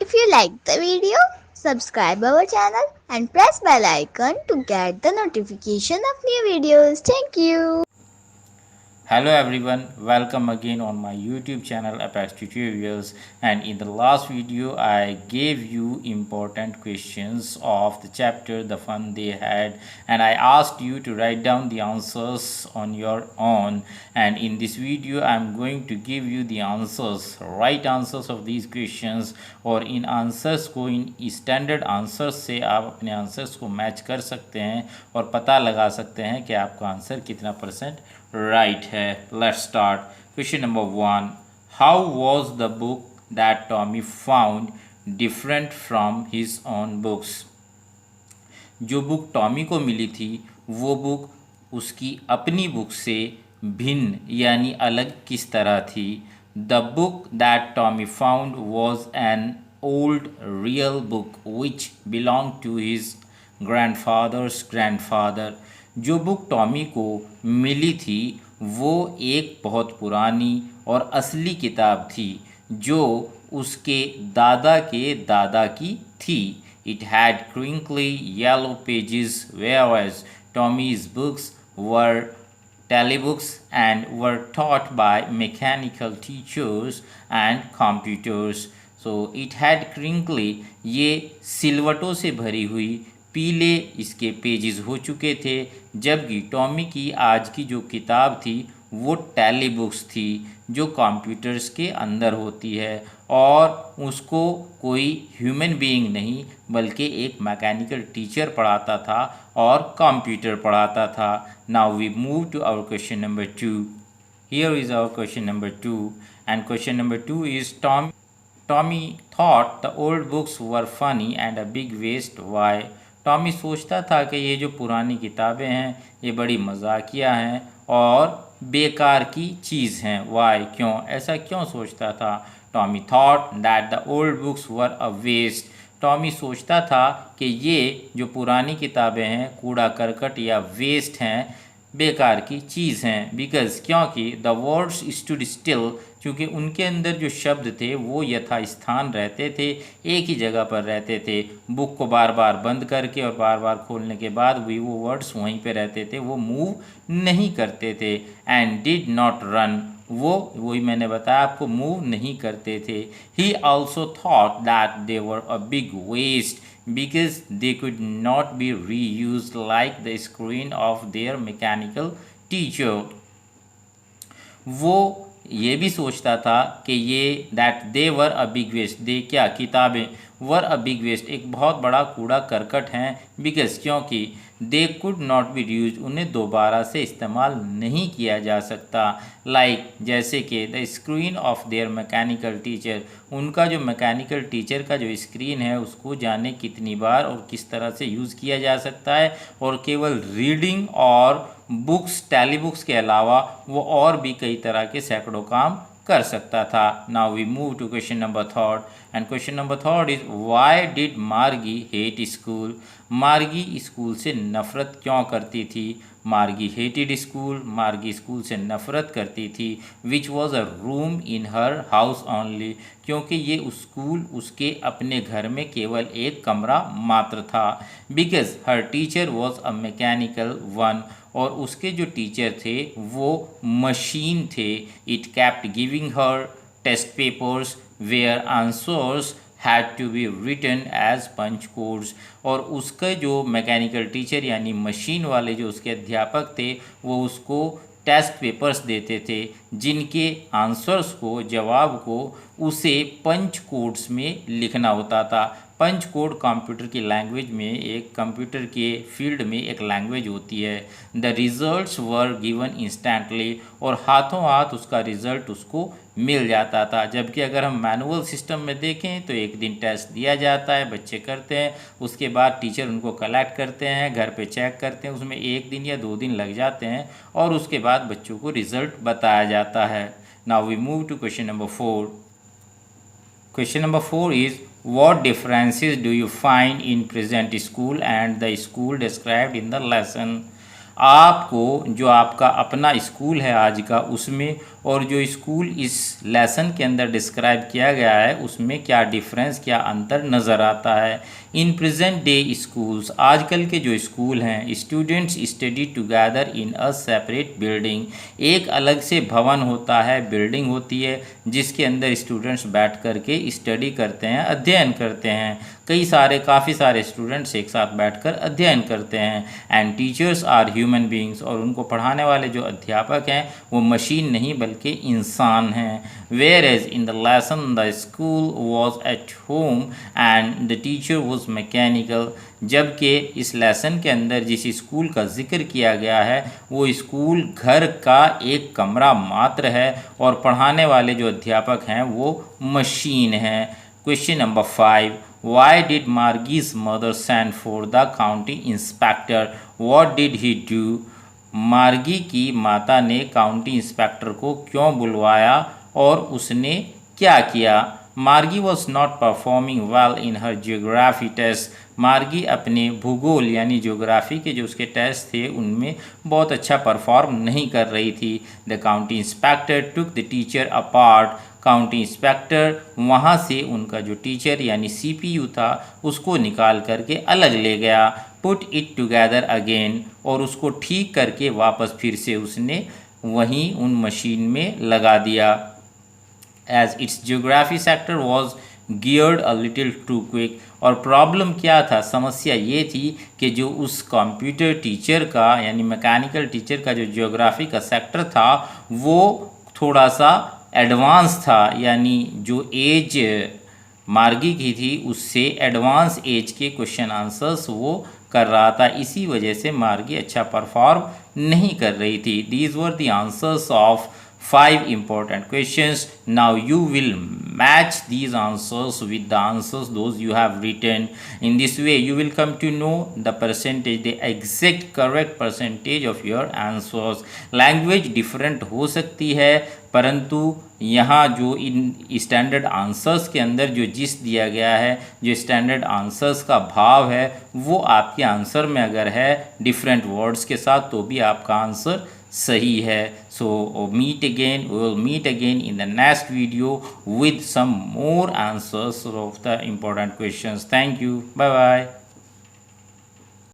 If you like the video, subscribe our channel and press bell icon to get the notification of new videos. Thank you. Hello everyone, welcome again on my YouTube channel Apex Tutorials. And in the last video I gave you important questions of the chapter The Fun They Had, and I asked you to write down the answers on your own. And in this video I am going to give you the answers, right answers of these questions, और इन answers को, in standard answers से आप अपने answers को match कर सकते हैं और पता लगा सकते हैं कि आपका आंसर कितना परसेंट राइट है. Let's start. Question number 1. How was the book that Tommy found different from his own books? जो बुक टॉमी को मिली थी वो बुक उसकी अपनी बुक से भिन्न यानी अलग किस तरह थी? The book that Tommy found was an old real book which belong to his grandfathers grandfather. जो बुक टॉमी को मिली थी वो एक बहुत पुरानी और असली किताब थी जो उसके दादा के दादा की थी. It had crinkly yellow pages, whereas Tommy's books were telebooks and were taught by mechanical teachers and computers. So it had crinkly, ये सिलवटों से भरी हुई पीले इसके पेजेस हो चुके थे, जबकि टॉमी की आज की जो किताब थी वो टैली बुक्स थी जो कंप्यूटर्स के अंदर होती है और उसको कोई ह्यूमन बीइंग नहीं बल्कि एक मैकेनिकल टीचर पढ़ाता था और कंप्यूटर पढ़ाता था. Now we move to our question number 2. Here is our question number 2 and question number 2 is Tommy thought the old books were funny and a big waste. Why? Tommy सोचता था कि ये जो पुरानी किताबें हैं ये बड़ी मजाकिया हैं और बेकार की चीज़ हैं. वाई? क्यों? ऐसा क्यों सोचता था? Tommy thought that the old books were a waste. Tommy सोचता था कि ये जो पुरानी किताबें हैं कूड़ा करकट या वेस्ट हैं, बेकार की चीज़ हैं. बिकॉज क्योंकि द वर्ड्स स्टूड स्टिल, क्योंकि उनके अंदर जो शब्द थे वो यथास्थान रहते थे, एक ही जगह पर रहते थे. बुक को बार बार बंद करके और बार बार खोलने के बाद भी वो वर्ड्स वहीं पे रहते थे, वो मूव नहीं करते थे. एंड डिड नॉट रन, वो वही मैंने बताया आपको, मूव नहीं करते थे. He also thought that they were a big waste because they could not be reused like the screen of their mechanical teacher. वो ये भी सोचता था कि ये that they were a big waste, they क्या किताबें, वर अ बिग वेस्ट एक बहुत बड़ा कूड़ा करकट हैं. बिकॉज क्योंकि they could not be use, उन्हें दोबारा से इस्तेमाल नहीं किया जा सकता. लाइक जैसे कि the screen of their mechanical teacher, उनका जो मैकेनिकल टीचर का जो स्क्रीन है उसको जाने कितनी बार और किस तरह से यूज़ किया जा सकता है. और केवल रीडिंग और बुक्स टैली बुक्स के अलावा वो और भी कई तरह के सैकड़ों काम कर सकता था. Now we move to question number 3 and question number 3 is why did Margie hate school? Margie school से नफ़रत क्यों करती थी? मार्गी हेटेड स्कूल, मार्गी स्कूल से नफ़रत करती थी. Which was a room in her house only, क्योंकि ये स्कूल उसके अपने घर में केवल एक कमरा मात्र था. Because her teacher was a mechanical one, और उसके जो टीचर थे वो मशीन थे. It kept giving her test papers where answers had to be written as punch codes. और उसका जो मैकेनिकल टीचर यानी मशीन वाले जो उसके अध्यापक थे वो उसको टेस्ट पेपर्स देते थे जिनके आंसर्स को, जवाब को उसे पंच कोड्स में लिखना होता था. पंच कोड कंप्यूटर की लैंग्वेज में, एक कंप्यूटर के फील्ड में एक लैंग्वेज होती है. The results were given instantly, और हाथों हाथ उसका रिज़ल्ट उसको मिल जाता था. जबकि अगर हम मैनुअल सिस्टम में देखें तो एक दिन टेस्ट दिया जाता है, बच्चे करते हैं, उसके बाद टीचर उनको कलेक्ट करते हैं, घर पे चेक करते हैं, उसमें एक दिन या 2 दिन लग जाते हैं और उसके बाद बच्चों को रिज़ल्ट बताया जाता है. Now we move to question number 4. Question number 4 is what differences do you find in present school and the school described in the lesson? आपको जो आपका अपना स्कूल है आज का, उसमें और जो स्कूल इस लेसन के अंदर डिस्क्राइब किया गया है उसमें क्या डिफरेंस, क्या अंतर नज़र आता है। इन प्रेजेंट डे स्कूल्स, आजकल के जो स्कूल हैं, students study together in a separate building, एक अलग से भवन होता है, बिल्डिंग होती है जिसके अंदर स्टूडेंट्स बैठ कर के स्टडी करते हैं, अध्ययन करते हैं। काफ़ी सारे स्टूडेंट्स एक साथ बैठकर अध्ययन करते हैं। And teachers are human beings, और उनको पढ़ाने वाले जो अध्यापक हैं वो मशीन नहीं बल्कि इंसान हैं। Whereas in the lesson the school was at home and the teacher was mechanical, जबकि इस लेसन के अंदर जिस स्कूल का जिक्र किया गया है वो स्कूल घर का एक कमरा मात्र है और पढ़ाने वाले जो अध्यापक हैं वो मशीन हैं। Question number 5, why did Margie's mother send for the county inspector, what did he do, Margie की माता ने काउंटी इंस्पेक्टर को क्यों बुलवाया और उसने क्या किया। Margie was not performing well in her geography test, Margie अपने भूगोल यानी ज्योग्राफी के जो उसके टेस्ट थे उनमें बहुत अच्छा परफॉर्म नहीं कर रही थी। The county inspector took the teacher apart, county inspector वहाँ से उनका जो टीचर यानी सीपीयू था उसको निकाल करके अलग ले गया। पुट इट टुगेदर अगेन, और उसको ठीक करके वापस फिर से उसने वहीं उन मशीन में लगा दिया। As its geography sector was geared a little too quick, और प्रॉब्लम क्या था, समस्या ये थी कि जो उस कंप्यूटर टीचर का यानी मैकेनिकल टीचर का जो जियोग्राफी का सेक्टर था वो थोड़ा सा एडवांस था, यानी जो एज मार्गी की थी उससे एडवांस एज के क्वेश्चन आंसर्स वो कर रहा था, इसी वजह से मार्गी अच्छा परफॉर्म नहीं कर रही थी। These were the answers of 5 important questions. Now you will match these answers with the answers those you have written. In this way you will come to know the percentage, the exact correct percentage of your answers. Language different हो सकती है, परंतु यहाँ जो in standard answers के अंदर जो जिस दिया गया है, जो स्टैंडर्ड आंसर्स का भाव है वो आपके आंसर में अगर है डिफरेंट वर्ड्स के साथ तो भी आपका आंसर सही है। So we will meet again in the next video with some more answers of the important questions. Thank you. Bye bye.